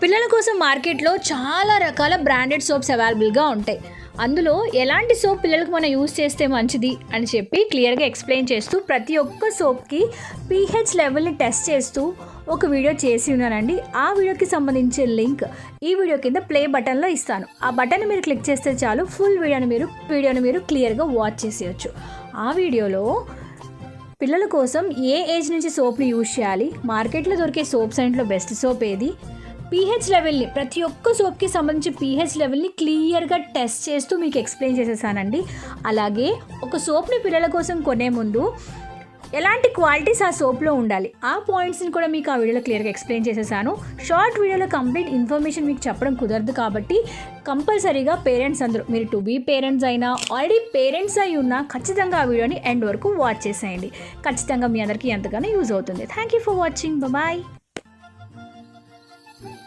పిల్లల కోసం మార్కెట్లో చాలా రకాల బ్రాండెడ్ సోప్స్ అవైలబుల్గా ఉంటాయి. అందులో ఎలాంటి సోప్ పిల్లలకు మనం యూస్ చేస్తే మంచిది అని చెప్పి క్లియర్గా ఎక్స్ప్లెయిన్ చేస్తూ ప్రతి ఒక్క సోప్కి pH లెవెల్ని టెస్ట్ చేస్తూ ఒక వీడియో చేసి ఉన్నానండి. ఆ వీడియోకి సంబంధించిన లింక్ ఈ వీడియో కింద ప్లే బటన్లో ఇస్తాను. ఆ బటన్ మీరు క్లిక్ చేస్తే చాలు ఫుల్ వీడియోని మీరు క్లియర్గా వాచ్ చేసేయచ్చు. ఆ వీడియోలో పిల్లల కోసం ఏ ఏజ్ నుంచి సోప్ని యూజ్ చేయాలి, మార్కెట్లో దొరికే సోప్స్ అన్నింటిలో బెస్ట్ సోప్ ఏది, pH లెవెల్ని ప్రతి ఒక్క సోప్కి సంబంధించి pH లెవెల్ని క్లియర్గా టెస్ట్ చేస్తూ మీకు ఎక్స్ప్లెయిన్ చేసేసానండి. అలాగే ఒక సోప్ని పిల్లల కోసం కొనే ముందు ఎలాంటి క్వాలిటీస్ ఆ సోప్లో ఉండాలి, ఆ పాయింట్స్ని కూడా మీకు ఆ వీడియోలో క్లియర్గా ఎక్స్ప్లెయిన్ చేసేసాను. షార్ట్ వీడియోలో కంప్లీట్ ఇన్ఫర్మేషన్ మీకు చెప్పడం కుదరదు కాబట్టి కంపల్సరీగా పేరెంట్స్ అందరూ, మీరు టు బీ పేరెంట్స్ అయినా ఆల్రెడీ పేరెంట్స్ అయి ఉన్నా ఖచ్చితంగా ఆ వీడియోని ఎండ్ వరకు వాచ్ చేసేయండి. ఖచ్చితంగా మీ అందరికీ ఎంతగానో యూజ్ అవుతుంది. Thank you for watching. Bye.